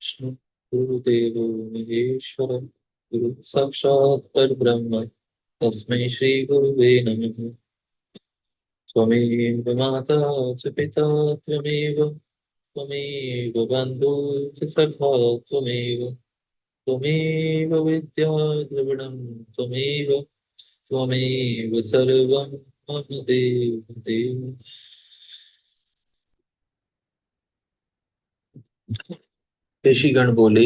विष्णु गुरुदेवो महेश्वर गुरु साक्षात् परब्रह्म तस्मै श्री गुरुवे नमः। त्वमेव माता च पिता त्वमेव त्वमेव बन्धु च सखा त्वमेव त्वमेव विद्या द्रविणं त्वमेव त्वमेव सर्वं मम देव देव। ऋषिगण बोले,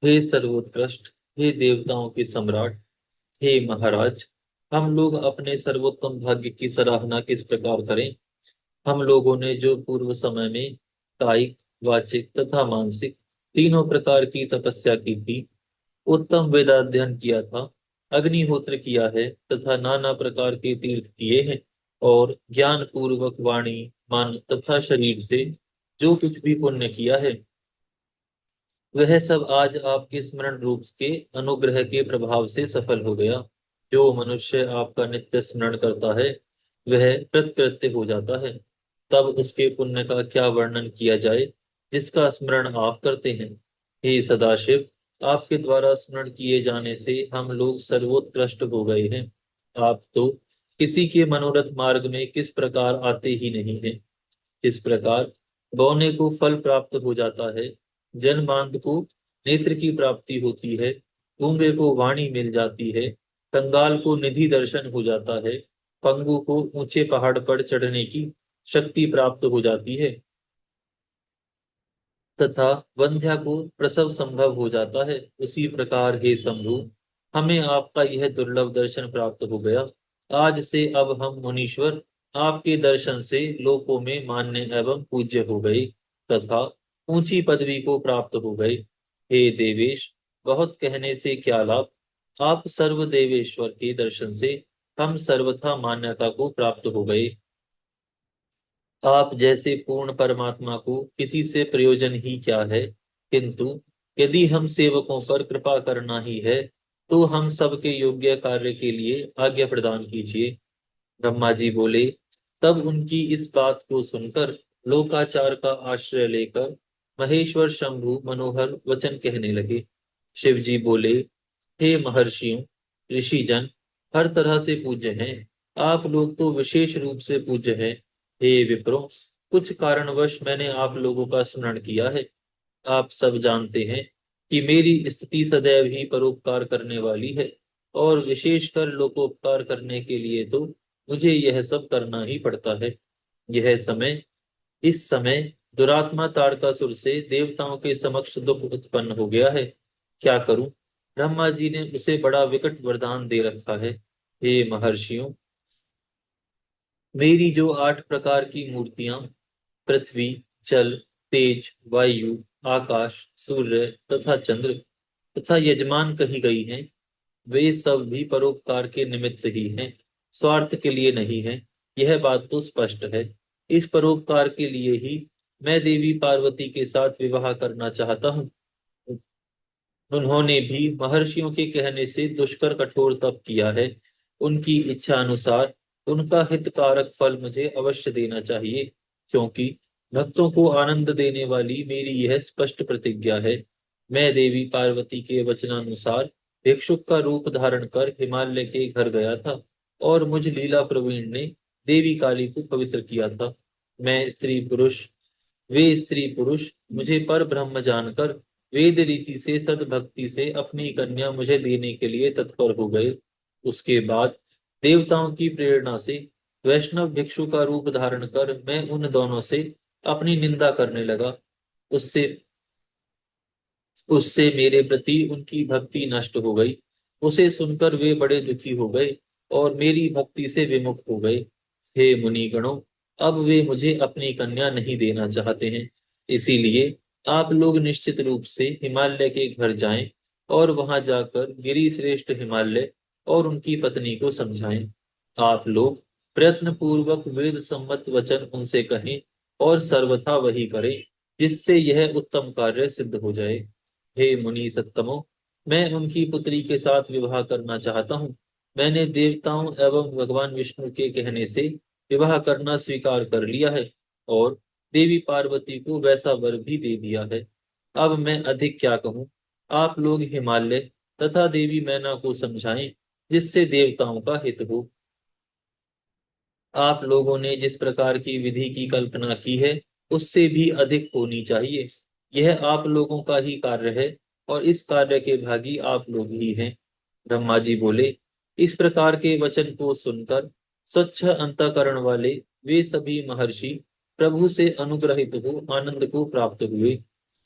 हे सर्वोत्कृष्ट, हे देवताओं के सम्राट, हे महाराज, हम लोग अपने सर्वोत्तम भाग्य की सराहना किस प्रकार करें। हम लोगों ने जो पूर्व समय में कायिक, वाचिक तथा मानसिक तीनों प्रकार की तपस्या की थी, उत्तम वेदाध्ययन किया था, अग्निहोत्र किया है तथा नाना प्रकार के तीर्थ किए हैं, और ज्ञान पूर्वक वाणी, मन तथा शरीर से जो कुछ भी पुण्य किया है, वह सब आज आपके स्मरण रूप के अनुग्रह के प्रभाव से सफल हो गया। जो मनुष्य आपका नित्य स्मरण करता है, वह कृतकृत्य हो जाता है। तब उसके पुण्य का क्या वर्णन किया जाए, जिसका स्मरण आप करते हैं। हे सदाशिव, आपके द्वारा स्मरण किए जाने से हम लोग सर्वोत्कृष्ट हो गए हैं। आप तो किसी के मनोरथ मार्ग में किस प्रकार आते ही नहीं हैं। इस प्रकार बौने को फल प्राप्त हो जाता है, जनमांद को नेत्र की प्राप्ति होती है, गूंगे को वाणी मिल जाती है, कंगाल को निधि दर्शन हो जाता है, पंगु को ऊंचे पहाड़ पर चढ़ने की शक्ति प्राप्त हो जाती है, तथा वंध्या को प्रसव संभव हो जाता है। उसी प्रकार हे शंभु, हमें आपका यह दुर्लभ दर्शन प्राप्त हो गया। आज से अब हम मुनीश्वर आपके दर्शन से लोकों में मान्य एवं पूज्य हो गए, तथा ऊंची पदवी को प्राप्त हो गए। हे देवेश, बहुत कहने से क्या लाभ। आप सर्व देवेश्वर के दर्शन से हम सर्वथा मान्यता को प्राप्त हो गए। आप जैसे पूर्ण परमात्मा को किसी से प्रयोजन ही क्या है, किंतु यदि हम सेवकों पर कृपा करना ही है, तो हम सबके योग्य कार्य के लिए आज्ञा प्रदान कीजिए। ब्रह्मा जी बोले। तब उनकी इस बात को सुनकर लोकाचार का आश्रय लेकर महेश्वर शंभु मनोहर वचन कहने लगे। शिव जी बोले, हे महर्षियों, ऋषिजन हर तरह से पूज्य हैं, आप लोग तो विशेष रूप से पूज्य हैं। हे विप्रो, कुछ कारणवश मैंने आप लोगों का स्मरण किया है। आप सब जानते हैं कि मेरी स्थिति सदैव ही परोपकार करने वाली है, और विशेषकर लोकोपकार करने के लिए तो मुझे यह सब करना ही पड़ता है। यह समय इस समय दुरात्मा तारकासुर से देवताओं के समक्ष दुख उत्पन्न हो गया है। क्या करूं। ब्रह्मा जी ने उसे बड़ा विकट वरदान दे रखा है। हे महर्षियों, मेरी जो 8 प्रकार की मूर्तियां पृथ्वी, जल, तेज, वायु, आकाश, सूर्य तथा चंद्र तथा यजमान कही गई हैं, वे सब भी परोपकार के निमित्त ही हैं, स्वार्थ के लिए नहीं है। यह बात तो स्पष्ट है। इस परोपकार के लिए ही मैं देवी पार्वती के साथ विवाह करना चाहता हूँ। उन्होंने भी महर्षियों के कहने से दुष्कर कठोर तप किया है। उनकी इच्छा अनुसार उनका हितकारक फल मुझे अवश्य देना चाहिए, क्योंकि भक्तों को आनंद देने वाली मेरी यह स्पष्ट प्रतिज्ञा है। मैं देवी पार्वती के वचनानुसार भिक्षुक का रूप धारण कर हिमालय के घर गया था, और मुझ लीला प्रवीण ने देवी काली को पवित्र किया था। मैं स्त्री पुरुष वे स्त्री पुरुष मुझे पर ब्रह्म जानकर वेद रीति से सद्भक्ति से अपनी कन्या मुझे देने के लिए तत्पर हो गए। उसके बाद देवताओं की प्रेरणा से वैष्णव भिक्षु का रूप धारण कर मैं उन दोनों से अपनी निंदा करने लगा। उससे उससे मेरे प्रति उनकी भक्ति नष्ट हो गई। उसे सुनकर वे बड़े दुखी हो गए और मेरी भक्ति से विमुख हो गए। हे मुनिगणों, अब वे मुझे अपनी कन्या नहीं देना चाहते हैं। इसीलिए आप लोग निश्चित रूप से हिमालय के घर जाएं, और वहां जाकर गिरि श्रेष्ठ हिमालय और उनकी पत्नी को समझाएं। आप लोग प्रयत्न पूर्वक वेद सम्मत वचन उनसे कहें, और सर्वथा वही करें, जिससे यह उत्तम कार्य सिद्ध हो जाए। हे मुनि सत्तमो, मैं उनकी पुत्री के साथ विवाह करना चाहता हूँ। मैंने देवताओं एवं भगवान विष्णु के कहने से विवाह करना स्वीकार कर लिया है, और देवी पार्वती को वैसा वर भी दे दिया है। अब मैं अधिक क्या कहूँ। आप लोग हिमालय तथा देवी मैना को समझाएं, जिससे देवताओं का हित हो। आप लोगों ने जिस प्रकार की विधि की कल्पना की है, उससे भी अधिक होनी चाहिए। यह आप लोगों का ही कार्य है, और इस कार्य के भागी आप लोग ही हैं। ब्रह्मा जी बोले, इस प्रकार के वचन को सुनकर स्वच्छ अंतःकरण वाले वे सभी महर्षि प्रभु से अनुग्रहित हो आनंद को प्राप्त हुए।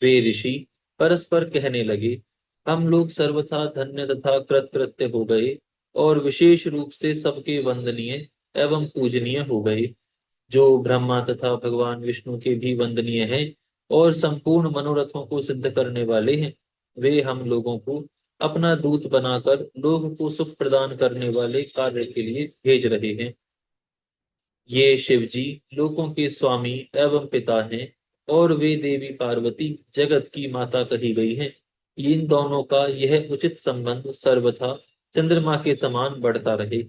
वे ऋषि परस्पर कहने लगे, हम लोग सर्वथा धन्य तथा कृतकृत्य हो गए, और विशेष रूप से सबके वंदनीय एवं पूजनीय हो गए। जो ब्रह्मा तथा भगवान विष्णु के भी वंदनीय हैं और संपूर्ण मनोरथों को सिद्ध करने वाले हैं, वे हम लोगों को अपना दूत बनाकर लोग को सुख प्रदान करने वाले कार्य के लिए भेज रहे हैं। ये शिव जी लोकों के स्वामी एवं पिता हैं, और वे देवी पार्वती जगत की माता कही गई हैं। इन दोनों का यह उचित संबंध सर्वथा चंद्रमा के समान बढ़ता रहे।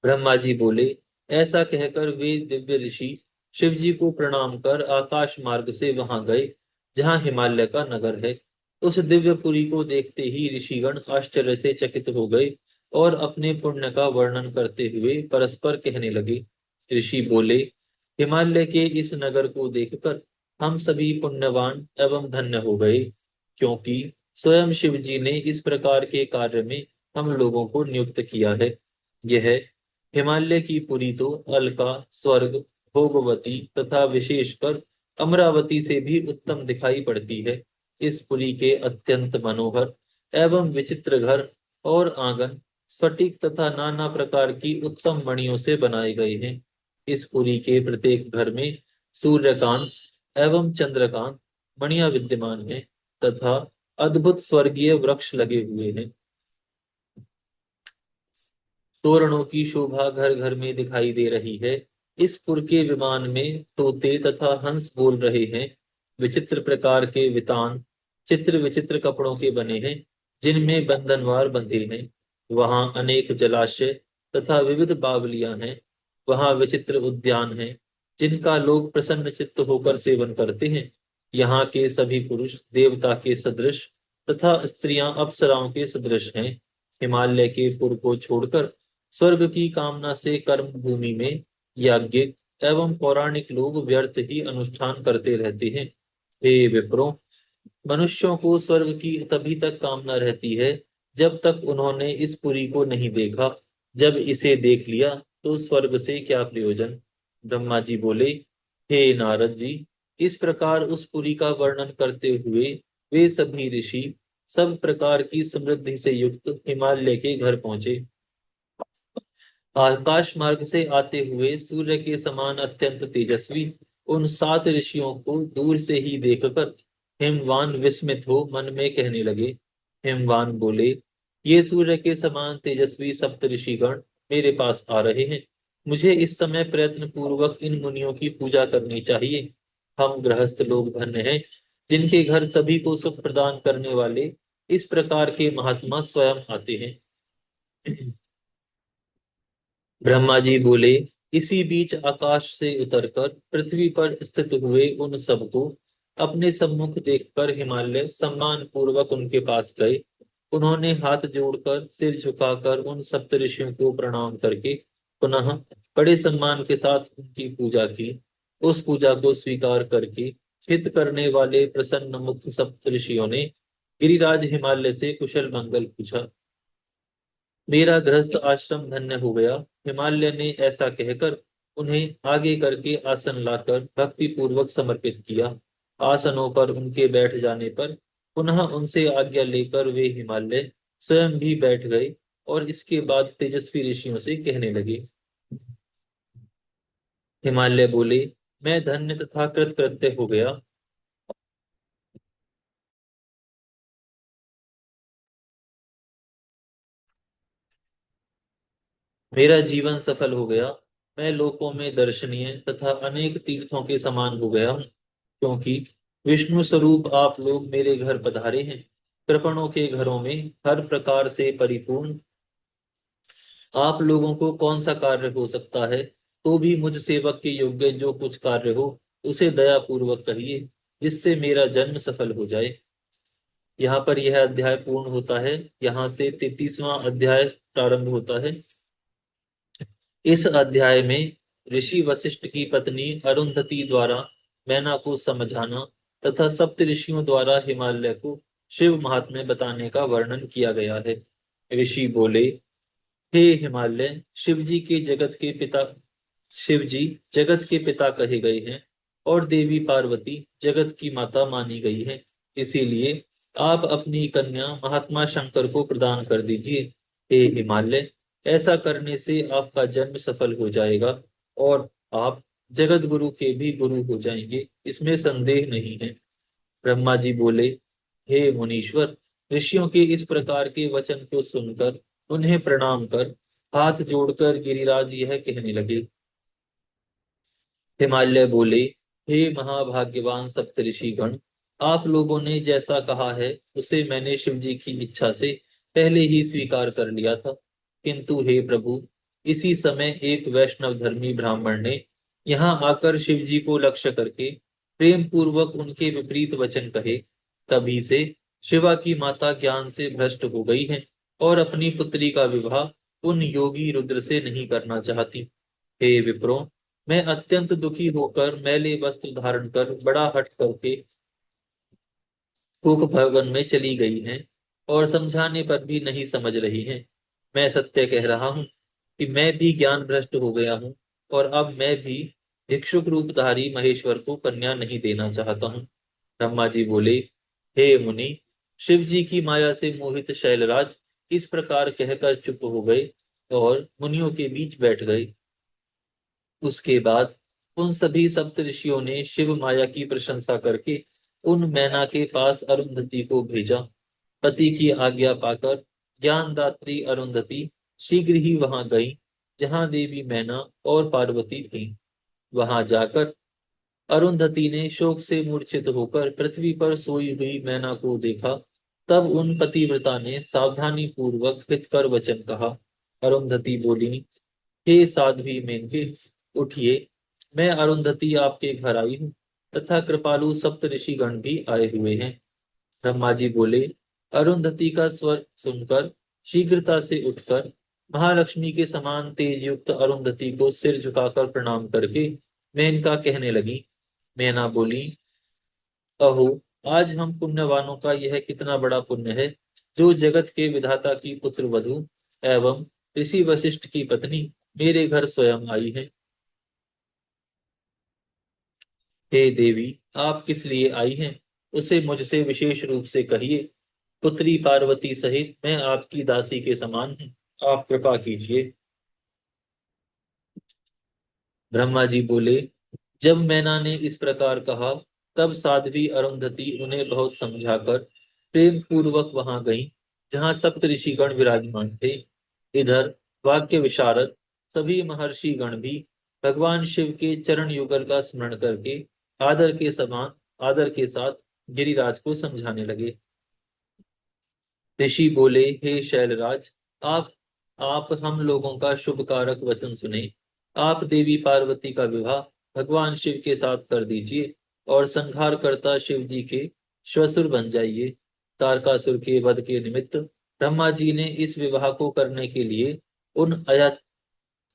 ब्रह्मा जी बोले, ऐसा कहकर वे दिव्य ऋषि शिव जी को प्रणाम कर आकाश मार्ग से वहां गए, जहां हिमालय का नगर है। उस दिव्य पुरी को देखते ही ऋषिगण आश्चर्य से चकित हो गए, और अपने पुण्य का वर्णन करते हुए परस्पर कहने लगे। ऋषि बोले, हिमालय के इस नगर को देखकर हम सभी पुण्यवान एवं धन्य हो गए, क्योंकि स्वयं शिव जी ने इस प्रकार के कार्य में हम लोगों को नियुक्त किया है। यह हिमालय की पुरी तो अलका, स्वर्ग, भोगवती तथा विशेषकर अमरावती से भी उत्तम दिखाई पड़ती है। इस पुरी के अत्यंत मनोहर एवं विचित्र घर और आंगन स्फटिक तथा नाना प्रकार की उत्तम मणियों से बनाए गए हैं। इस पुरी के प्रत्येक घर में सूर्यकांत एवं चंद्रकांत मणियां विद्यमान हैं, तथा अद्भुत स्वर्गीय वृक्ष लगे हुए हैं। तोरणों की शोभा घर घर में दिखाई दे रही है। इस पुर के विमान में तोते तथा हंस बोल रहे हैं। विचित्र प्रकार के वितान चित्र विचित्र कपड़ों के बने हैं, जिनमें बंधनवार बंधे हैं। वहां अनेक जलाशय तथा विविध बावलियां हैं। वहां विचित्र उद्यान हैं, जिनका लोग प्रसन्न चित्त होकर सेवन करते हैं। यहाँ के सभी पुरुष देवता के सदृश तथा स्त्रियां अप्सराओं के सदृश हैं। हिमालय के पुर को छोड़कर स्वर्ग की कामना से कर्म भूमि में याज्ञिक एवं पौराणिक लोग व्यर्थ ही अनुष्ठान करते रहते हैं। हे विप्रो, मनुष्यों को स्वर्ग की तभी तक कामना रहती है, जब तक उन्होंने इस पुरी को नहीं देखा। जब इसे देख लिया, तो स्वर्ग से क्या प्रयोजन। ब्रह्मा जी बोले, हे नारद जी, इस प्रकार उस पुरी का वर्णन करते हुए वे सभी ऋषि सब प्रकार की समृद्धि से युक्त हिमालय के घर पहुंचे। आकाश मार्ग से आते हुए सूर्य के समान अत्यंत तेजस्वी उन 7 ऋषियों को दूर से ही देखकर हिमवान विस्मित हो मन में कहने लगे। हिमवान बोले, ये सूर्य के समान तेजस्वी सप्त ऋषिगण मेरे पास आ रहे हैं। मुझे इस समय प्रयत्न पूर्वक इन मुनियों की पूजा करनी चाहिए। हम गृहस्थ लोग धन्य हैं, जिनके घर सभी को सुख प्रदान करने वाले इस प्रकार के महात्मा स्वयं आते हैं। ब्रह्मा जी बोले, इसी बीच आकाश से उतरकर पृथ्वी पर स्थित हुए उन सबको अपने सम्मुख देखकर हिमालय सम्मान पूर्वक उनके पास गए। उन्होंने हाथ जोड़कर सिर झुकाकर उन सप्तऋषियों को प्रणाम करके पुनः बड़े सम्मान के साथ उनकी पूजा की। उस पूजा को स्वीकार करके हित करने वाले प्रसन्न मुख सप्तऋषियों ने गिरिराज हिमालय से कुशल मंगल पूछा। मेरा गृहस्थ आश्रम धन्य हो गया। हिमालय ने ऐसा कहकर उन्हें आगे करके आसन लाकर भक्ति पूर्वक समर्पित किया। आसनों पर उनके बैठ जाने पर पुनः उनसे आज्ञा लेकर वे हिमालय स्वयं भी बैठ गए, और इसके बाद तेजस्वी ऋषियों से कहने लगे। हिमालय बोले, मैं धन्य तथा कृतकृत्य हो गया। मेरा जीवन सफल हो गया। मैं लोकों में दर्शनीय तथा अनेक तीर्थों के समान हो गया हूँ, क्योंकि विष्णु स्वरूप आप लोग मेरे घर पधारे हैं। कृपणों के घरों में हर प्रकार से परिपूर्ण आप लोगों को कौन सा कार्य हो सकता है। तो भी मुझ सेवक के योग्य जो कुछ कार्य हो, उसे दया पूर्वक कहिए। जिससे मेरा जन्म सफल हो जाए। यहाँ पर यह अध्याय पूर्ण होता है। यहाँ से 33वां अध्याय प्रारंभ होता है। इस अध्याय में ऋषि वशिष्ठ की पत्नी अरुंधति द्वारा मैना को समझाना तथा सप्त ऋषियों द्वारा हिमालय को शिव महात्म्य बताने का वर्णन किया गया है। ऋषि बोले, हे हिमालय, शिव जी जगत के पिता कहे गए हैं और देवी पार्वती जगत की माता मानी गई है। इसीलिए आप अपनी कन्या महात्मा शंकर को प्रदान कर दीजिए। हे हिमालय, ऐसा करने से आपका जन्म सफल हो जाएगा और आप जगत गुरु के भी गुरु हो जाएंगे, इसमें संदेह नहीं है। ब्रह्मा जी बोले, हे मुनीश्वर, ऋषियों के इस प्रकार के वचन को सुनकर उन्हें प्रणाम कर हाथ जोड़कर गिरिराज यह कहने लगे। हिमालय बोले, हे महाभाग्यवान सप्तऋषिगण, आप लोगों ने जैसा कहा है उसे मैंने शिव जी की इच्छा से पहले ही स्वीकार कर लिया था। किंतु हे प्रभु, इसी समय एक वैष्णव धर्मी ब्राह्मण ने यहाँ आकर शिव जी को लक्ष्य करके प्रेम पूर्वक उनके विपरीत वचन कहे। तभी से शिवा की माता ज्ञान से भ्रष्ट हो गई है और अपनी पुत्री का विवाह उन योगी रुद्र से नहीं करना चाहती। हे विप्रो, मैं अत्यंत दुखी होकर मैले वस्त्र धारण कर बड़ा हठ करके कूप भवन में चली गई हैं और समझाने पर भी नहीं समझ रही हैं। मैं सत्य कह रहा हूँ कि मैं भी ज्ञान भ्रष्ट हो गया हूँ और अब मैं भी भिक्षुक रूपधारी महेश्वर को कन्या नहीं देना चाहता हूँ। ब्रह्मा जी बोले, हे मुनि, शिव जी की माया से मोहित शैलराज इस प्रकार कहकर चुप हो गए और मुनियों के बीच बैठ गए। उसके बाद उन सभी सप्त ऋषियों ने शिव माया की प्रशंसा करके उन मैना के पास अरुंधति को भेजा। पति की आज्ञा पाकर ज्ञानदात्री अरुंधति शीघ्र ही वहां गई जहां देवी मैना और पार्वती थी। वहां जाकर अरुंधति ने शोक से मूर्छित होकर पृथ्वी पर सोई हुई मैना को देखा। तब उन पतिव्रता ने सावधानी पूर्वक हितकर वचन कहा। अरुंधति बोली, हे साध्वी मेनके, उठिए, मैं अरुंधति आपके घर आई हूँ तथा कृपालु सप्त ऋषिगण भी आए हुए हैं। ब्रह्मा जी बोले, अरुंधति का स्वर सुनकर शीघ्रता से उठकर महालक्ष्मी के समान तेज युक्त अरुंधति को सिर झुकाकर प्रणाम करके मेनका कहने लगी। मैना बोली, अहो, आज हम पुण्यवानों का यह कितना बड़ा पुण्य है जो जगत के विधाता की पुत्र वधु एवं ऋषि वशिष्ठ की पत्नी मेरे घर स्वयं आई है। हे देवी, आप किस लिए आई हैं उसे मुझसे विशेष रूप से कहिए। पुत्री पार्वती सहित मैं आपकी दासी के समान हूँ, आप कृपा कीजिए। ब्रह्मा जी बोले, जब मैना ने इस प्रकार कहा तब साध्वी अरुंधति उन्हें बहुत समझाकर प्रेम पूर्वक वहां गई जहां सप्त ऋषिगण विराजमान थे। इधर वाक्य विशारद सभी महर्षि गण भी भगवान शिव के चरण युगल का स्मरण करके आदर के साथ गिरिराज को समझाने लगे। ऋषि बोले, हे शैलराज, आप आप हम लोगों का शुभ कारक वचन सुने। आप देवी पार्वती का विवाह भगवान शिव के साथ कर दीजिए और संहार करता शिव जी के श्वशुर बन जाइए। तारकासुर के वध के निमित्त ब्रह्मा जी ने इस विवाह को करने के लिए उन अया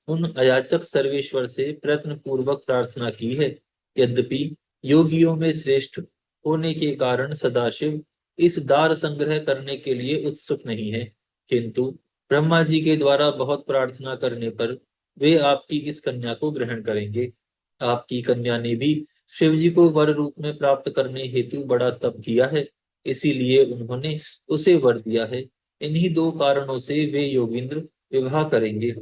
उन अयाचक सर्वेश्वर से प्रयत्न पूर्वक प्रार्थना की है। यद्यपि योगियों में श्रेष्ठ होने के कारण सदाशिव इस दार संग्रह करने के लिए उत्सुक नहीं है, किंतु ब्रह्मा जी के द्वारा बहुत प्रार्थना करने पर वे आपकी इस कन्या को ग्रहण करेंगे। आपकी कन्या ने भी शिव जी को वर रूप में प्राप्त करने हेतु बड़ा तप किया है, इसीलिए उन्होंने उसे वर दिया है। इन्हीं दो कारणों से वे योगिंद्र विवाह करेंगे।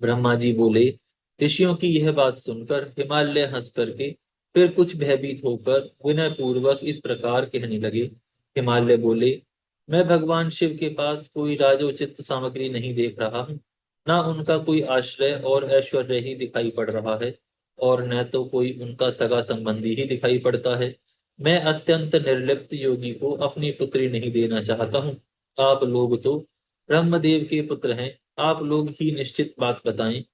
ब्रह्मा जी बोले, ऋषियों की यह बात सुनकर हिमालय हंस करके फिर कुछ भयभीत होकर विनय पूर्वक इस प्रकार कहने लगे। हिमालय बोले, मैं भगवान शिव के पास कोई राजोचित सामग्री नहीं देख रहा हूँ, न उनका कोई आश्रय और ऐश्वर्य ही दिखाई पड़ रहा है और न तो कोई उनका सगा संबंधी ही दिखाई पड़ता है। मैं अत्यंत निर्लिप्त योगी को अपनी पुत्री नहीं देना चाहता हूँ। आप लोग तो ब्रह्मदेव के पुत्र हैं, आप लोग ही निश्चित बात बताएं।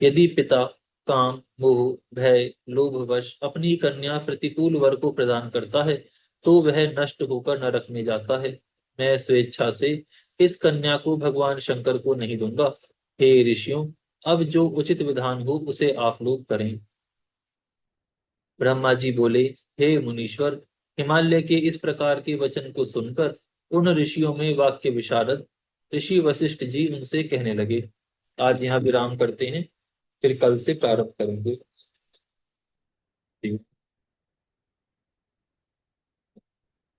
यदि पिता काम, मोह, भय, लोभवश अपनी कन्या प्रतिकूल वर को प्रदान करता है तो वह नष्ट होकर नरक में जाता है। मैं स्वेच्छा से इस कन्या को भगवान शंकर को नहीं दूंगा। हे ऋषियों, अब जो उचित विधान हो उसे आप लोग करें। ब्रह्मा जी बोले, हे मुनीश्वर, हिमालय के इस प्रकार के वचन को सुनकर उन ऋषियों में वाक्य विशारद ऋषि वशिष्ठ जी उनसे कहने लगे। आज यहाँ विराम करते हैं, फिर कल से प्रारंभ करेंगे।